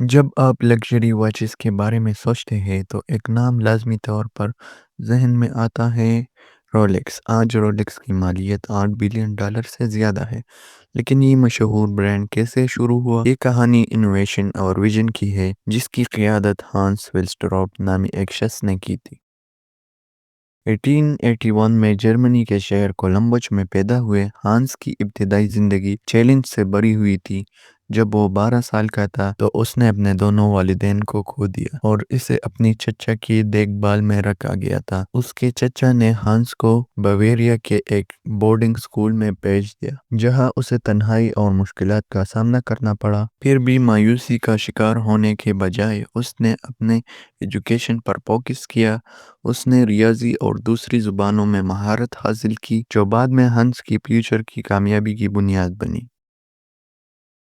जब आप luxury watches के बारे में सोचते हैं तो एक नाम लाज़मी तौर पर ज़हन में आता है रोलेक्स। आज रोलेक्स की मालियत $8 बिलियन से ज़्यादा है। लेकिन ये मशहूर ब्रांड कैसे शुरू हुआ? ये कहानी इनोवेशन और विजन की है, जिसकी क़ियादत हांस विल्स्ट्रॉप नामी एक शख्स ने की थी। 1881 में जर्मनी के शहर कोलंबस में पैदा हुए हांस की इब्तिदाई ज़िंदगी चैलेंज से भरी हुई थी। जब वो 12 साल का था तो उसने अपने दोनों वालिदैन को खो दिया और इसे अपनी चचा की देखभाल में रखा गया था। उसके चचा ने हांस को बवेरिया के एक बोर्डिंग स्कूल में भेज दिया, जहां उसे तन्हाई और मुश्किलात का सामना करना पड़ा। फिर भी मायूसी का शिकार होने के बजाय उसने अपने एजुकेशन पर फोकस किया। उसने रियाजी और दूसरी ज़ुबानों में महारत हासिल की, जो बाद में हंस की फ्यूचर की कामयाबी की बुनियाद बनी।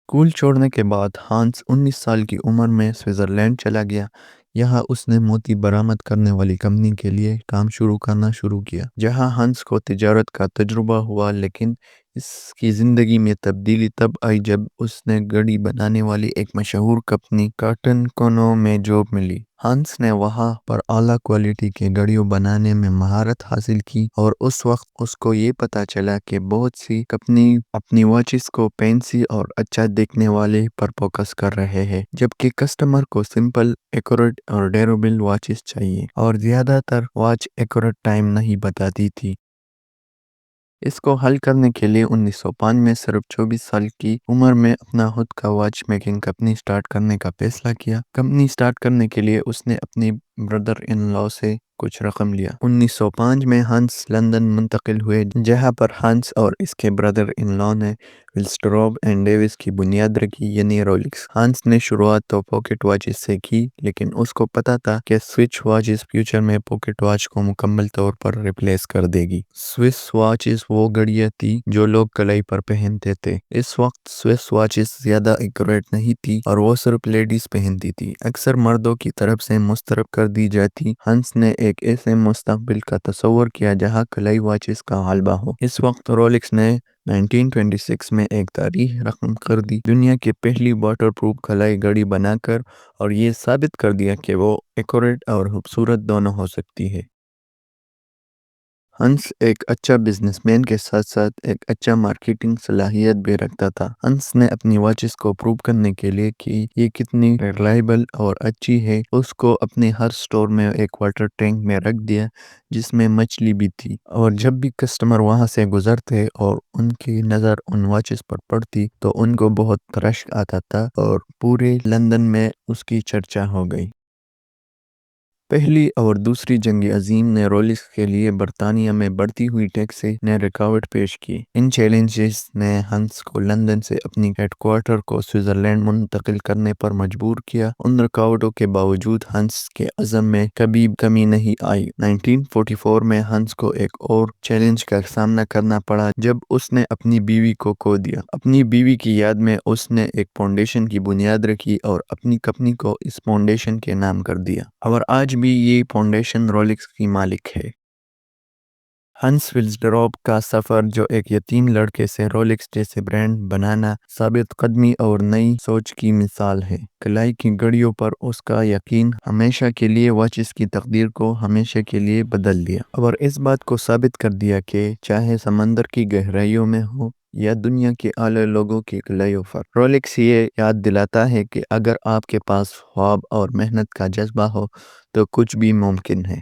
स्कूल छोड़ने के बाद हांस 19 साल की उम्र में स्विट्ज़रलैंड चला गया। यहाँ उसने मोती बरामद करने वाली कंपनी के लिए काम करना शुरू किया, जहाँ हंस को तिजारत का तजुर्बा हुआ। लेकिन इसकी ज़िंदगी में तब्दीली तब आई जब उसने घड़ी बनाने वाली एक मशहूर कंपनी कॉटन कोनो में जॉब मिली। हंस ने वहाँ पर आला क्वालिटी के घड़ियों बनाने में महारत हासिल की और उस वक्त उसको ये पता चला कि बहुत सी कंपनी अपनी वॉचेस को फैंसी और अच्छा दिखने वाले पर फोकस कर रहे हैं, जबकि कस्टमर को सिंपल, एक्यूरेट और ड्यूरेबल वॉचेस चाहिए। और ज़्यादातर वॉच एक्यूरेट टाइम नहीं बताती थी। इसको हल करने के लिए 1905 में सिर्फ 24 साल की उम्र में अपना खुद का वॉच मेकिंग कंपनी स्टार्ट करने का फैसला किया। कंपनी स्टार्ट करने के लिए उसने अपनी ब्रदर इन लॉ से कुछ रकम लिया। 1905 में हंस लंदन मुंतकिल हुए, जहां पर हंस और इसके ब्रदर इन लॉ ने विल्स्ट्रॉप एंड डेविस की बुनियाद रखी, यानी रोलेक्स। हंस ने शुरुआत तो पॉकेट वॉचेस से की, लेकिन उसको पता था कि स्विच वॉचेस फ्यूचर में पॉकेट वॉच को मुकम्मल तौर पर रिप्लेस कर देगी। स्विस वॉचेस वो घड़ियां थी जो लोग कलाई पर पहनते थे। इस वक्त स्विस वॉचेस ज्यादा एक्यूरेट नहीं थी और वो सिर्फ लेडीज पहनती थी, अक्सर मर्दों की तरफ से मुस्तरब कर दी जाती। हंस ने एक ऐसे मुस्तकबिल का तस्वर किया जहां कलाई वॉचेस का गलबा हो। इस वक्त रोलेक्स ने 1926 में एक तारीख रकम कर दी, दुनिया की पहली वाटरप्रूफ कलाई घड़ी बनाकर, और ये साबित कर दिया कि वो एक्यूरेट और खूबसूरत दोनों हो सकती है। हंस एक अच्छा बिजनेसमैन के साथ साथ एक अच्छा मार्केटिंग सलाहियत भी रखता था। हंस ने अपनी वॉचेस को प्रूव करने के लिए कि ये कितनी रिलायबल और अच्छी है, उसको अपने हर स्टोर में एक वाटर टैंक में रख दिया जिसमें मछली भी थी। और जब भी कस्टमर वहां से गुजरते और उनकी नज़र उन वॉचेस पर पड़ती तो उनको बहुत रश आता था और पूरे लंदन में उसकी चर्चा हो गई। पहली और दूसरी जंग अजीम ने रोलेक्स के लिए बरतानिया में बढ़ती हुई टैक्स ने रुकावट पेश की। इन चैलेंजेस ने हंस को लंदन से अपनी हेडक्वार्टर को स्विट्जरलैंड मुंतकिल करने पर मजबूर किया। उन रुकावटों के बावजूद हंस के अज़म में कभी कमी नहीं आई। 1944 में हंस को एक और चैलेंज का सामना करना पड़ा जब उसने अपनी बीवी को खो दिया। अपनी बीवी की याद में उसने एक फाउंडेशन की बुनियाद रखी और अपनी कंपनी को इस फाउंडेशन के नाम कर दिया, और आज भी ये फाउंडेशन रोलेक्स की मालिक है। हंस विल्सडॉर्फ का सफ़र, जो एक यतीम लड़के से रोलेक्स जैसे ब्रांड बनाना, साबित कदमी और नई सोच की मिसाल है। कलाई की घड़ियों पर उसका यकीन हमेशा के लिए वॉचेस की तकदीर को हमेशा के लिए बदल दिया, और इस बात को साबित कर दिया कि चाहे समंदर की गहराइयों में हो या दुनिया के आले लोगों की कलाइयों पर, रोलेक्स ये याद दिलाता है कि अगर आपके पास ख्वाब और मेहनत का जज्बा हो तो कुछ भी मुमकिन है।